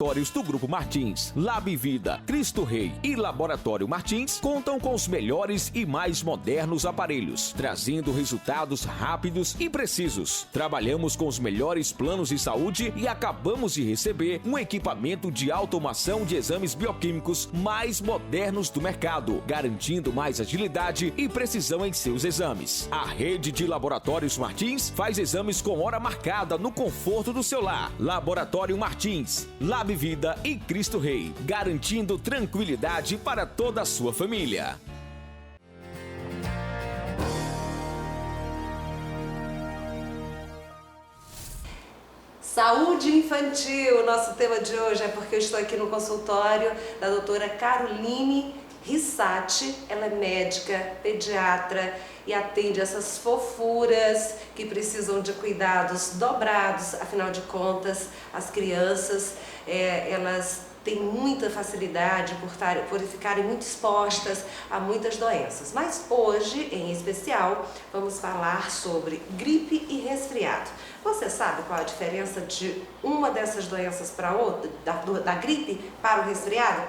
Laboratórios do Grupo Martins, Lab Vida, Cristo Rei e Laboratório Martins contam com os melhores e mais modernos aparelhos, trazendo resultados rápidos e precisos. Trabalhamos com os melhores planos de saúde e acabamos de receber um equipamento de automação de exames bioquímicos mais modernos do mercado, garantindo mais agilidade e precisão em seus exames. A rede de Laboratórios Martins faz exames com hora marcada no conforto do seu lar. Laboratório Martins, Lab Vida e Cristo Rei, garantindo tranquilidade para toda a sua família. Saúde infantil, nosso tema de hoje é porque eu estou aqui no consultório da doutora Caroline Rissati. Ela é médica, pediatra e atende essas fofuras que precisam de cuidados dobrados. Afinal de contas, as crianças, elas têm muita facilidade por ficarem muito expostas a muitas doenças. Mas hoje, em especial, vamos falar sobre gripe e resfriado. Você sabe qual a diferença de uma dessas doenças para outra, da gripe para o resfriado?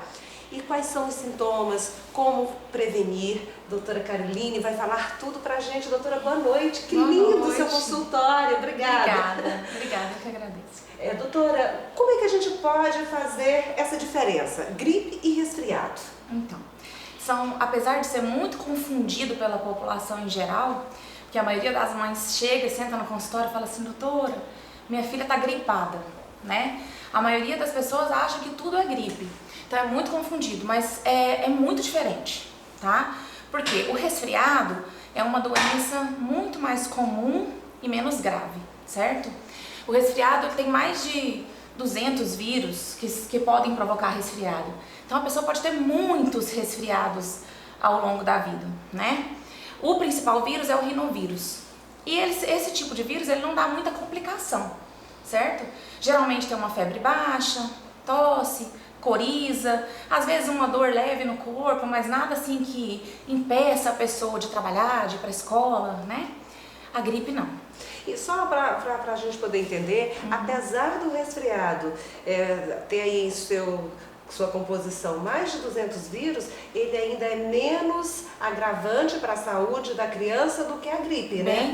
E quais são os sintomas, como prevenir? Doutora Caroline vai falar tudo pra gente. Doutora, boa noite. Que lindo o seu consultório. Obrigada. Obrigada, eu que agradeço. Doutora, como é que a gente pode fazer essa diferença? Gripe e resfriado. Então, apesar de ser muito confundido pela população em geral, que a maioria das mães chega e senta no consultório e fala assim: doutora, minha filha tá gripada, né? A maioria das pessoas acha que tudo é gripe. Então é muito confundido, mas é muito diferente, tá? Porque o resfriado é uma doença muito mais comum e menos grave, certo? O resfriado tem mais de 200 vírus que podem provocar resfriado. Então a pessoa pode ter muitos resfriados ao longo da vida, né? O principal vírus é o rinovírus. E esse tipo de vírus ele não dá muita complicação, certo? Geralmente tem uma febre baixa, tosse, coriza, às vezes uma dor leve no corpo, mas nada assim que impeça a pessoa de trabalhar, de ir para a escola, né? A gripe não. E só para a gente poder entender, apesar do resfriado ter aí sua composição mais de 200 vírus, ele ainda é menos agravante para a saúde da criança do que a gripe, né?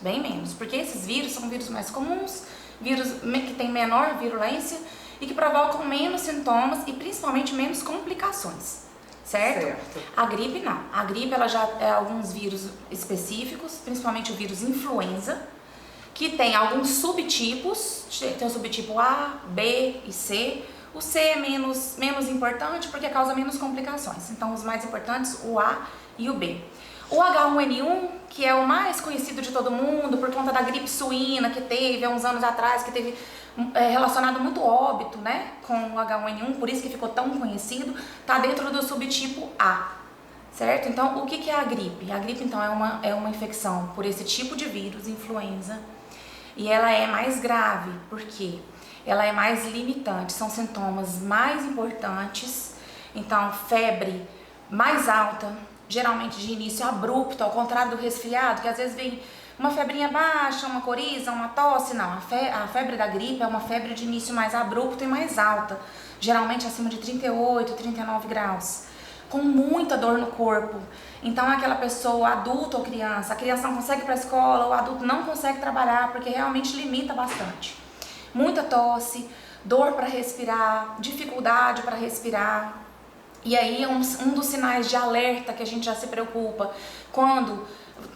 Bem menos, porque esses vírus são vírus mais comuns, vírus que têm menor virulência e que provocam menos sintomas e principalmente menos complicações, certo? A gripe não. A gripe ela já é alguns vírus específicos, principalmente o vírus influenza, que tem alguns subtipos, tem o subtipo A, B e C. O C é menos importante porque causa menos complicações. Então os mais importantes, o A e o B. O H1N1, que é o mais conhecido de todo mundo por conta da gripe suína que teve há uns anos atrás, que teve relacionado muito óbito, né, com o H1N1, por isso que ficou tão conhecido, tá dentro do subtipo A, certo? Então, o que é a gripe? A gripe, então, é uma infecção por esse tipo de vírus, influenza, e ela é mais grave, porque ela é mais limitante, são sintomas mais importantes, então, febre mais alta, geralmente de início abrupto, ao contrário do resfriado, que às vezes vem uma febrinha baixa, uma coriza, uma tosse. Não, a febre da gripe é uma febre de início mais abrupto e mais alta, geralmente acima de 38, 39 graus, com muita dor no corpo. Então aquela pessoa, adulto ou criança, a criança não consegue ir para a escola, o adulto não consegue trabalhar, porque realmente limita bastante. Muita tosse, dor para respirar, dificuldade para respirar. E aí um dos sinais de alerta que a gente já se preocupa,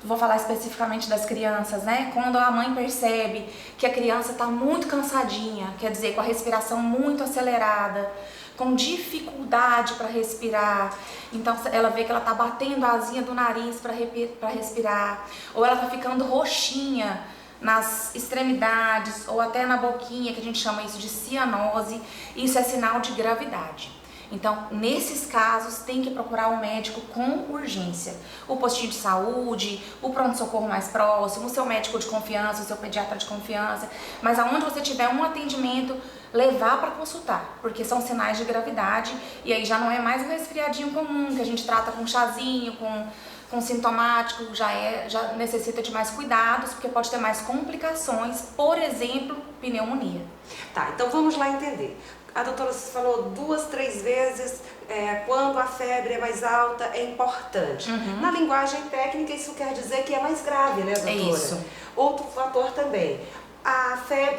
vou falar especificamente das crianças, né? Quando a mãe percebe que a criança está muito cansadinha, quer dizer, com a respiração muito acelerada, com dificuldade para respirar, então ela vê que ela está batendo a asinha do nariz para respirar, ou ela está ficando roxinha nas extremidades ou até na boquinha, que a gente chama isso de cianose, isso é sinal de gravidade. Então, nesses casos, tem que procurar o médico com urgência. O postinho de saúde, o pronto-socorro mais próximo, o seu médico de confiança, o seu pediatra de confiança. Mas aonde você tiver um atendimento, levar para consultar, porque são sinais de gravidade. E aí já não é mais um resfriadinho comum, que a gente trata com chazinho, com sintomático, já necessita de mais cuidados, porque pode ter mais complicações, por exemplo, pneumonia. Tá, então vamos lá entender. A doutora falou 2, 3 vezes quando a febre é mais alta é importante. Na linguagem técnica isso quer dizer que é mais grave, né, doutora? É isso. Outro fator também. A febre,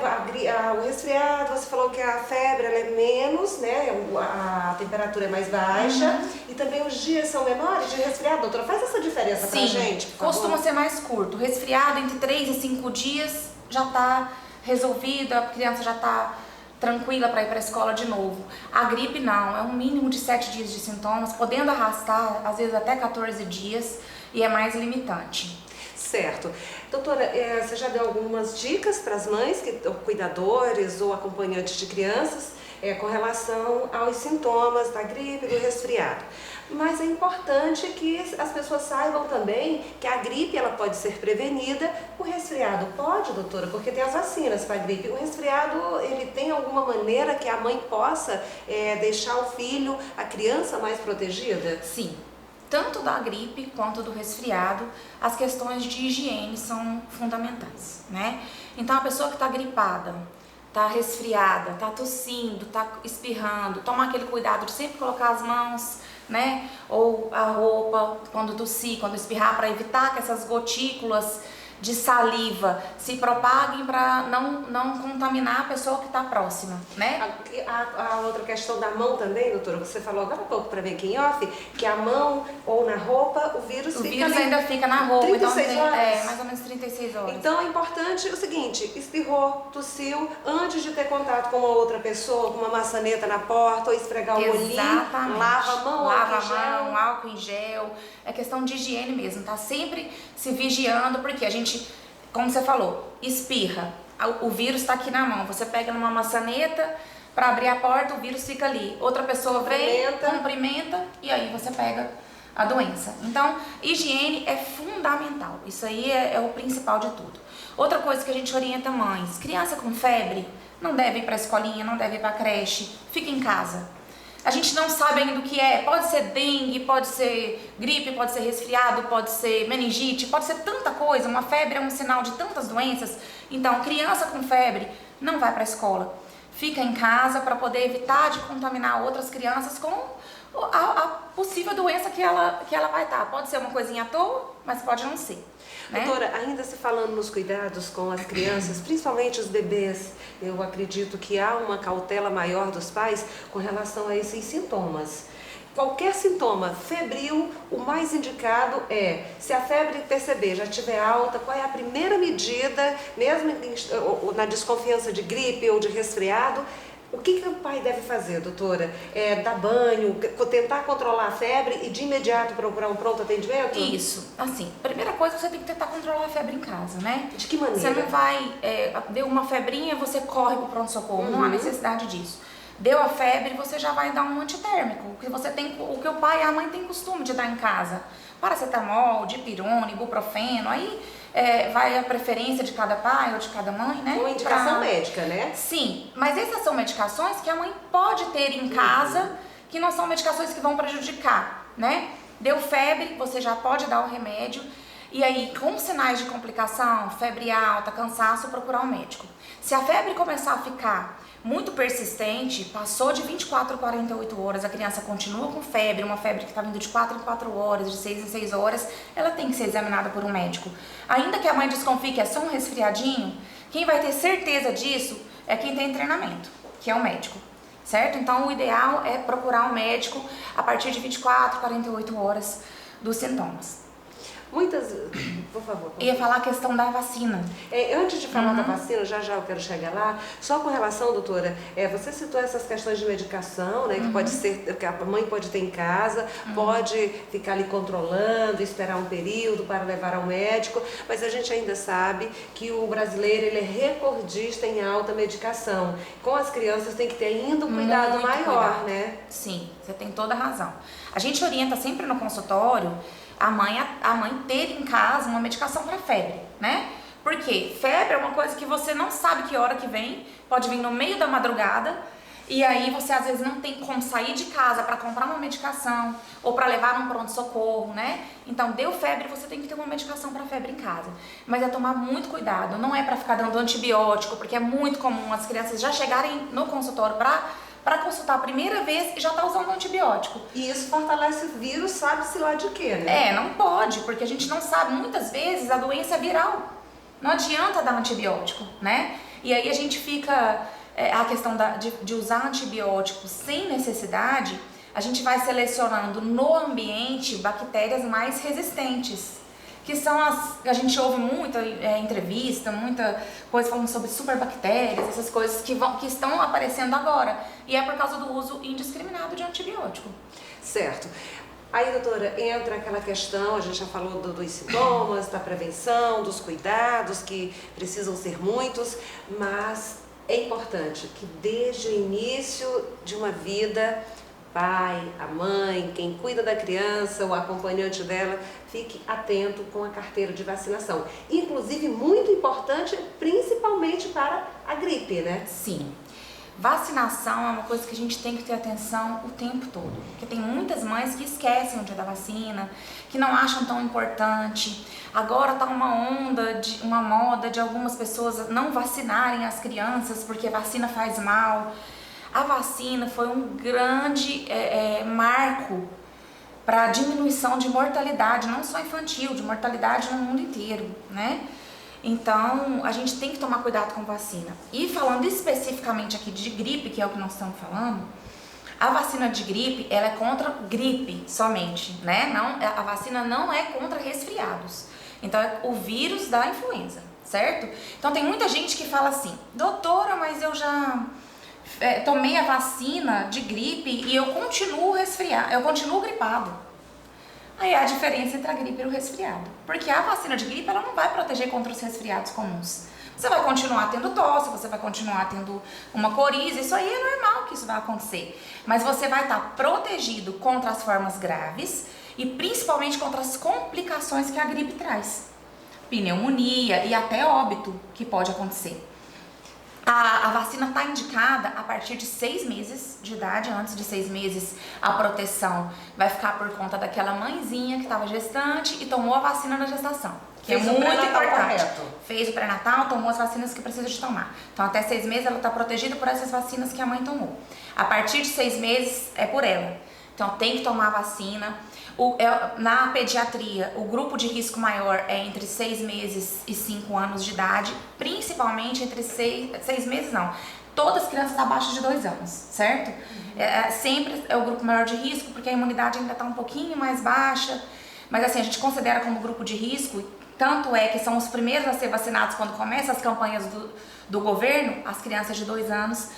o resfriado, você falou que a febre ela é menos, né? A temperatura é mais baixa e também os dias são menores de resfriado. Doutora, faz essa diferença pra gente, por favor. Costuma ser mais curto. Resfriado entre 3 e 5 dias já tá resolvido, a criança já tá tranquila para ir para a escola de novo. A gripe não, é um mínimo de 7 dias de sintomas, podendo arrastar às vezes até 14 dias e é mais limitante. Certo. Doutora, você já deu algumas dicas para as mães, cuidadores ou acompanhantes de crianças, com relação aos sintomas da gripe e do resfriado. Mas é importante que as pessoas saibam também que a gripe ela pode ser prevenida, o resfriado pode, doutora, porque tem as vacinas para a gripe. O resfriado, ele tem alguma maneira que a mãe possa deixar o filho, a criança mais protegida? Sim. Tanto da gripe quanto do resfriado, as questões de higiene são fundamentais, né? Então, a pessoa que está gripada, está resfriada, está tossindo, está espirrando, toma aquele cuidado de sempre colocar as mãos, né? Ou a roupa, quando tossir, quando espirrar, para evitar que essas gotículas de saliva se propaguem para não contaminar a pessoa que está próxima, né? A outra questão da mão também, doutora, você falou agora há pouco para mim aqui em off, que a mão ou na roupa, o vírus ainda fica na roupa, 36 então horas. mais ou menos 36 horas. Então é importante o seguinte, espirrou, tossiu, antes de ter contato com uma outra pessoa, com uma maçaneta na porta, ou esfregar o olhinho, lava a mão, álcool em gel, é questão de higiene mesmo, tá sempre se vigiando, porque a gente, como você falou, espirra, o vírus está aqui na mão, você pega numa maçaneta para abrir a porta, o vírus fica ali, outra pessoa vem, cumprimenta e aí você pega a doença. Então, higiene é fundamental, isso aí é o principal de tudo. Outra coisa que a gente orienta mães, criança com febre não deve ir para a escolinha, não deve ir para a creche, fica em casa. A gente não sabe ainda o que é, pode ser dengue, pode ser gripe, pode ser resfriado, pode ser meningite, pode ser tanta coisa, uma febre é um sinal de tantas doenças. Então, criança com febre não vai para a escola, fica em casa para poder evitar de contaminar outras crianças com a possível doença que ela vai estar. Pode ser uma coisinha à toa, mas pode não ser. Né? Doutora, ainda se falando nos cuidados com as crianças, principalmente os bebês, eu acredito que há uma cautela maior dos pais com relação a esses sintomas. Qualquer sintoma febril, o mais indicado se a febre perceber, já estiver alta, qual é a primeira medida, mesmo na desconfiança de gripe ou de resfriado, o que o pai deve fazer, doutora? Dar banho, tentar controlar a febre e de imediato procurar um pronto atendimento? Isso. Assim, primeira coisa, você tem que tentar controlar a febre em casa, né? De que maneira? Você não vai, deu uma febrinha, você corre pro pronto-socorro, não há necessidade disso. Deu a febre, você já vai dar um antitérmico, o que o pai e a mãe têm costume de dar em casa. Paracetamol, dipirona, ibuprofeno, aí vai a preferência de cada pai ou de cada mãe, né? Uma indicação médica, né? Sim, mas essas são medicações que a mãe pode ter em casa, que não são medicações que vão prejudicar, né? Deu febre, você já pode dar o remédio. E aí, com sinais de complicação, febre alta, cansaço, procurar um médico. Se a febre começar a ficar muito persistente, passou de 24 a 48 horas, a criança continua com febre, uma febre que está vindo de 4 em 4 horas, de 6 em 6 horas, ela tem que ser examinada por um médico. Ainda que a mãe desconfie que é só um resfriadinho, quem vai ter certeza disso é quem tem treinamento, que é o médico, certo? Então, o ideal é procurar um médico a partir de 24 a 48 horas dos sintomas. Por favor. Ia falar a questão da vacina. Antes de falar da vacina, já eu quero chegar lá, só com relação, doutora, você citou essas questões de medicação, né, que pode ser, que a mãe pode ter em casa, pode ficar ali controlando, esperar um período para levar ao médico, mas a gente ainda sabe que o brasileiro, ele é recordista em alta medicação. Com as crianças tem que ter ainda um cuidado maior, né? Sim, você tem toda a razão. A gente orienta sempre no consultório a mãe ter em casa uma medicação para febre, né? Porque febre é uma coisa que você não sabe que hora que vem, pode vir no meio da madrugada, e aí você às vezes não tem como sair de casa para comprar uma medicação ou para levar num pronto-socorro, né? Então, deu febre, você tem que ter uma medicação para febre em casa. Mas é tomar muito cuidado, não é para ficar dando antibiótico, porque é muito comum as crianças já chegarem no consultório para para consultar a primeira vez e já tá usando antibiótico. E isso fortalece o vírus, sabe-se lá de quê, né? Não pode, porque a gente não sabe, muitas vezes a doença é viral. Não adianta dar antibiótico, né? E aí a gente fica, a questão de usar antibiótico sem necessidade, a gente vai selecionando no ambiente bactérias mais resistentes, que são as que a gente ouve muita entrevista, muita coisa falando sobre superbactérias, essas coisas que estão aparecendo agora. E é por causa do uso indiscriminado de antibiótico. Certo. Aí, doutora, entra aquela questão, a gente já falou dos sintomas, da prevenção, dos cuidados, que precisam ser muitos, mas é importante que desde o início de uma vida, pai, a mãe, quem cuida da criança, o acompanhante dela, fique atento com a carteira de vacinação. Inclusive, muito importante, principalmente para a gripe, né? Sim. Vacinação é uma coisa que a gente tem que ter atenção o tempo todo, porque tem muitas mães que esquecem o dia da vacina, que não acham tão importante. Agora tá uma moda de algumas pessoas não vacinarem as crianças porque vacina faz mal. A vacina foi um grande marco para a diminuição de mortalidade, não só infantil, de mortalidade no mundo inteiro, né? Então, a gente tem que tomar cuidado com vacina. E falando especificamente aqui de gripe, que é o que nós estamos falando, a vacina de gripe, ela é contra gripe somente, né? A vacina não é contra resfriados. Então, é o vírus da influenza, certo? Então, tem muita gente que fala assim, doutora, mas eu já tomei a vacina de gripe e eu continuo resfriado, eu continuo gripado. Aí é a diferença entre a gripe e o resfriado. Porque a vacina de gripe, ela não vai proteger contra os resfriados comuns. Você vai continuar tendo tosse, você vai continuar tendo uma coriza, isso aí é normal que isso vai acontecer. Mas você vai estar protegido contra as formas graves e principalmente contra as complicações que a gripe traz. Pneumonia e até óbito que pode acontecer. A vacina está indicada a partir de 6 meses de idade. Antes de 6 meses, a proteção vai ficar por conta daquela mãezinha que estava gestante e tomou a vacina na gestação. Que é muito importante. Fez o pré-natal, tomou as vacinas que precisa de tomar. Então, até 6 meses, ela está protegida por essas vacinas que a mãe tomou. A partir de 6 meses, é por ela. Então, tem que tomar a vacina. Na pediatria, o grupo de risco maior é entre 6 meses e 5 anos de idade, principalmente entre 6 meses não, todas as crianças abaixo de 2 anos, certo? Sempre é o grupo maior de risco, porque a imunidade ainda está um pouquinho mais baixa, mas assim, a gente considera como grupo de risco, tanto é que são os primeiros a ser vacinados quando começam as campanhas do governo, as crianças de 2 anos,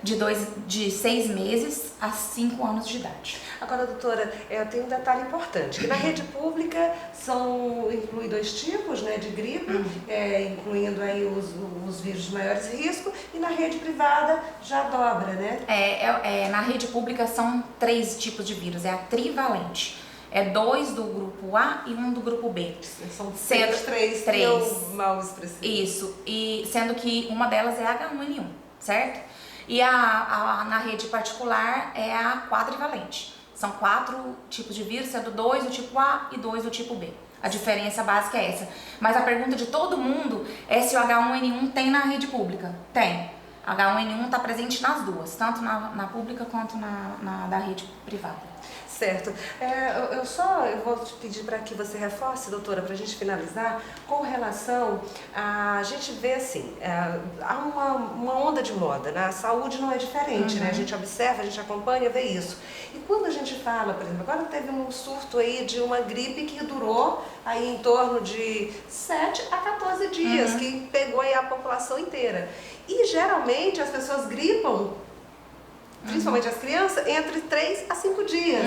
de 6 meses a 5 anos de idade. Agora, doutora, tem um detalhe importante, que na rede pública inclui 2 tipos, né, de gripe, incluindo aí os vírus de maiores risco, e na rede privada já dobra, né? Na rede pública são 3 tipos de vírus, é a trivalente. É 2 do grupo A e 1 do grupo B. São 3 mal expressivos. Isso, e sendo que uma delas é H1N1, certo? E na rede particular é a quadrivalente. São 4 tipos de vírus, sendo 2 do tipo A e 2 do tipo B. A diferença básica é essa. Mas a pergunta de todo mundo é se o H1N1 tem na rede pública. Tem. H1N1 está presente nas duas, tanto na pública quanto na da rede privada. Certo. Eu vou te pedir para que você reforce, doutora, para a gente finalizar, com relação a gente vê assim, há uma onda de moda, né? A saúde não é diferente, né? A gente observa, a gente acompanha, vê isso. E quando a gente fala, por exemplo, agora teve um surto aí de uma gripe que durou aí em torno de 7 a 14 dias, que pegou aí a população inteira. E geralmente as pessoas gripam, principalmente as crianças, entre 3 a 5 dias,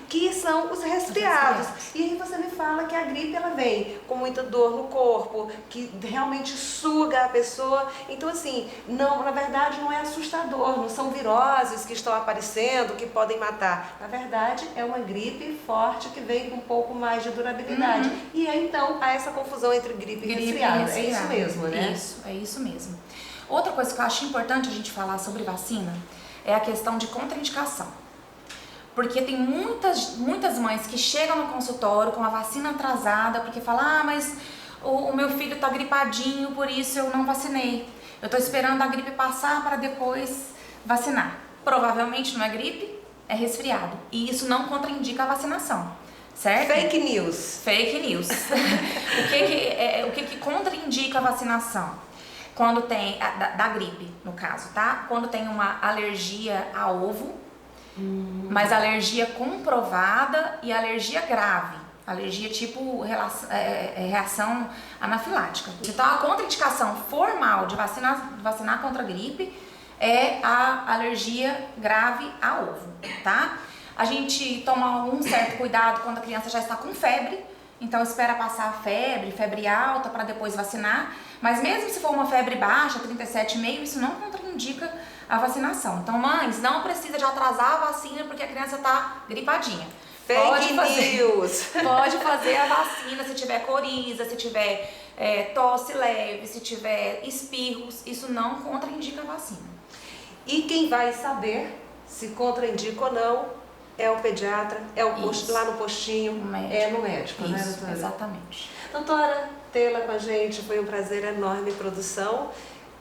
que são os resfriados. E aí você me fala que a gripe ela vem com muita dor no corpo, que realmente suga a pessoa. Então assim, na verdade não é assustador, não são viroses que estão aparecendo, que podem matar. Na verdade é uma gripe forte que vem com um pouco mais de durabilidade. E aí então há essa confusão entre gripe e resfriado. É isso mesmo, né? Isso, é isso mesmo. Outra coisa que eu acho importante a gente falar sobre vacina é a questão de contraindicação. Porque tem muitas mães que chegam no consultório com a vacina atrasada, porque falam, mas o meu filho tá gripadinho, por isso eu não vacinei. Eu tô esperando a gripe passar para depois vacinar. provavelmente não é gripe, é resfriado. E isso não contraindica a vacinação, certo? Fake news. Fake news. O que contraindica a vacinação? Quando tem, da gripe, no caso, tá? Quando tem uma alergia a ovo, mas alergia comprovada e alergia grave. Alergia tipo reação anafilática. Então, a contraindicação formal de vacinar contra a gripe é a alergia grave a ovo, tá? A gente toma um certo cuidado quando a criança já está com febre, então espera passar a febre alta para depois vacinar, mas mesmo se for uma febre baixa, 37,5, isso não contraindica a vacinação. Então, mães, não precisa de atrasar a vacina porque a criança está gripadinha. Fake news. Pode fazer a vacina se tiver coriza, se tiver tosse leve, se tiver espirros, isso não contraindica a vacina. E quem vai saber se contraindica ou não é o pediatra, é o posto, lá no postinho, é no médico, isso, né, doutora? Exatamente. Doutora, tê-la com a gente foi um prazer enorme, produção.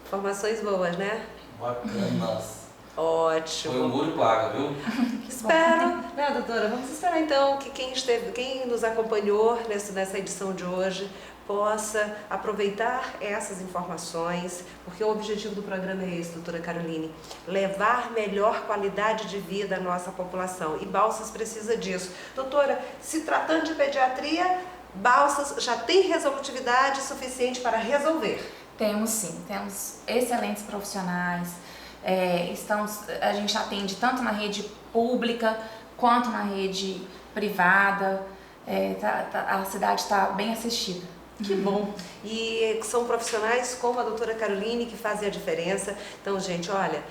Informações boas, né? Bacana. Ótimo. Foi um gol de placa, viu? Espero, né, doutora? Vamos esperar então que quem nos acompanhou nessa edição de hoje possa aproveitar essas informações, porque o objetivo do programa é esse, doutora Caroline, levar melhor qualidade de vida à nossa população. E Balsas precisa disso. Doutora, se tratando de pediatria, Balsas já tem resolutividade suficiente para resolver? Temos sim, temos excelentes profissionais. A gente atende tanto na rede pública quanto na rede privada. A cidade está bem assistida. Que bom! E são profissionais como a doutora Caroline que fazem a diferença. Então, gente, olha,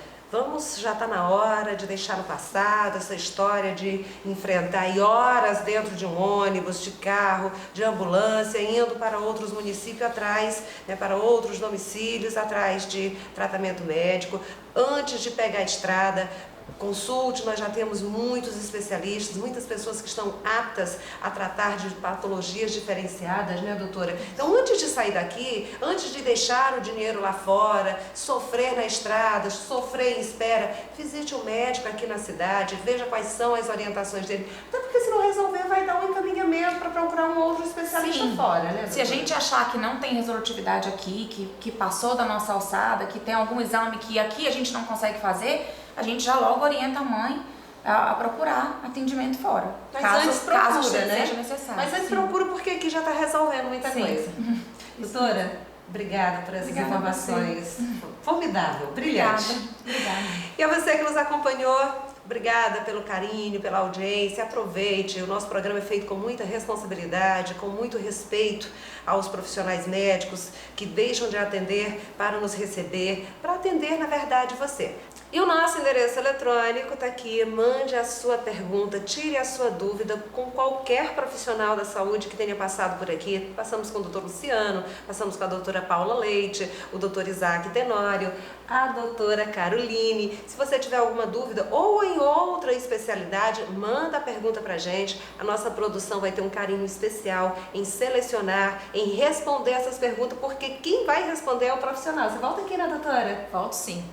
já está na hora de deixar no passado essa história de enfrentar horas dentro de um ônibus, de carro, de ambulância, indo para outros municípios atrás, né, para outros domicílios, atrás de tratamento médico, antes de pegar a estrada. Consulte, nós já temos muitos especialistas, muitas pessoas que estão aptas a tratar de patologias diferenciadas, né, doutora? Então, antes de sair daqui, antes de deixar o dinheiro lá fora, sofrer na estrada, sofrer em espera, visite um médico aqui na cidade, veja quais são as orientações dele. Até porque se não resolver, vai dar um encaminhamento para procurar um outro especialista fora, né, doutora? Se a gente achar que não tem resolutividade aqui, que passou da nossa alçada, que tem algum exame que aqui a gente não consegue fazer, a gente já logo orienta a mãe a procurar atendimento fora. Mas antes procura, né? Seja necessário. Mas antes procura porque aqui já está resolvendo muita Sim. coisa. Doutora, obrigada por essas informações. Formidável, brilhante. Obrigada. E a você que nos acompanhou, obrigada pelo carinho, pela audiência. Aproveite, o nosso programa é feito com muita responsabilidade, com muito respeito aos profissionais médicos que deixam de atender para nos receber, para atender, na verdade, você. E o nosso endereço eletrônico está aqui. Mande a sua pergunta, tire a sua dúvida com qualquer profissional da saúde que tenha passado por aqui. Passamos com o doutor Luciano, passamos com a doutora Paula Leite, o doutor Isaac Tenório, a doutora Caroline. Se você tiver alguma dúvida ou em outra especialidade, manda a pergunta pra gente. A nossa produção vai ter um carinho especial em selecionar, em responder essas perguntas, porque quem vai responder é o profissional. Você volta aqui, né, doutora? Volto sim.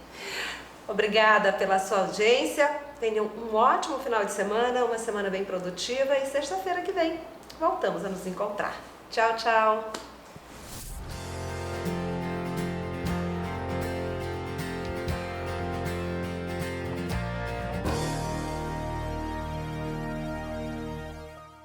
Obrigada pela sua audiência. Tenham um ótimo final de semana, uma semana bem produtiva e sexta-feira que vem voltamos a nos encontrar. Tchau, tchau!